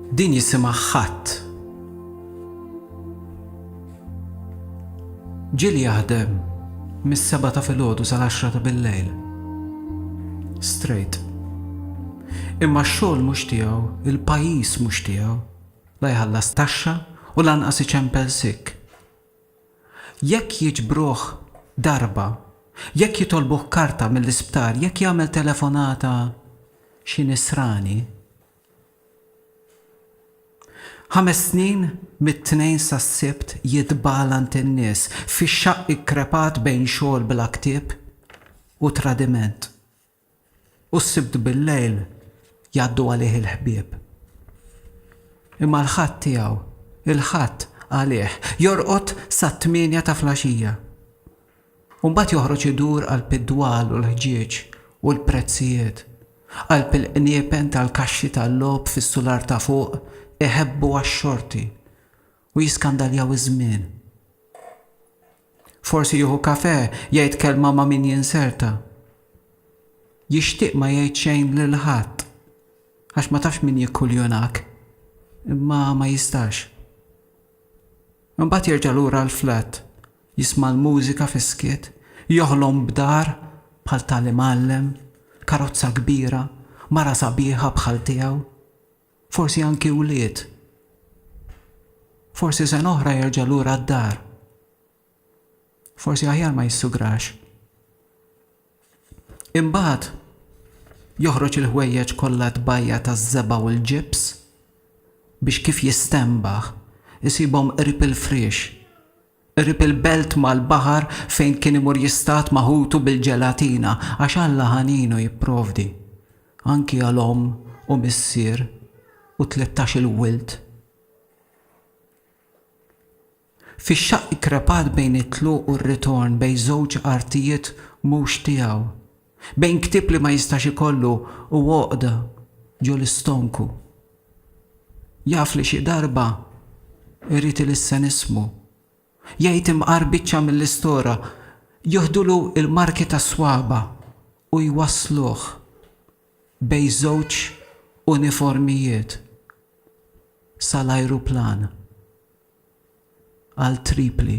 Din jisimha Ħadd. Ġieli jaħdem mis-7 ta' filgħodu sal-10 ta' bil-lejl. Straight. Imma x-xogħol mhux tiegħu, il-pajjiż mhux tiegħu, la jħallas taxxa u lanqas iċempel sikk. Jekk jiġbruh darba, jekk jitolbuh karta mill-isptar, jekk jagħmel telefonata xi nisrani, 5 snin mit-tnejn sas-sibt jitbalant in-nies fix-xaqq ikkrepat bejn xogħol bl-aktieb u tradiment. U s-sibt bil-lejl jgħaddu għalih il-ħbieb. Imma l-Ħadd tiegħu, il-Ħadd għalih jorqod sat-8 ta' flaxija. U mbagħad joħroġ idur għal pid-dwal u l-ħġieġ u l-prezzijiet, għal pil-qniepen tal-kaxxi tal-lob fis-sular ta' fuq iħebbu għax-xorti u jiskandaljaw iż-żmien. Forsi jieħu kafè jgħid kelma ma' min jinserta. Jixtieq ma jgħid xejn lil ħadd għax ma tafx min jikkuljonak, imma ma jistax. Imbagħad jerġa' lura l-flat, jisma' l-mużika fiskiet, joħlom b'dar bħal tal-imgħallem, karozza kbira, mara sabiħa bħal tiegħu, forsi anki wlied. Forsi sen oħra jerġa' lura d-dar. Forsi aħjar ma jissugrax. Imbagħad joħroġ il-ħwejjeġ kollha tbajja taż-żeba u l-ġibs biex kif jistembaħ isibhom qrib il-friex, qrib il-belt mal-baħar fejn kien imur jistat maħutu bil-ġelatina għax Alla ħaninu jipprovdi anki għal-om u missier u 13 il-wild. Fix-xaqq ikkrepat bejn it-tluq u r-ritorn bejn żewġ artijiet mhux tiegħu, bejn ktieb li ma jistax ikollu u għoqda ġo l-istonku. Jaf li xi darba irid il-issen ismu. Jgħid imqar biċċa mill-istora, joħdulu il-marki ta' swaba u jwassluh bejn żewġ uniformijiet sal-ajruplan għal Tripli.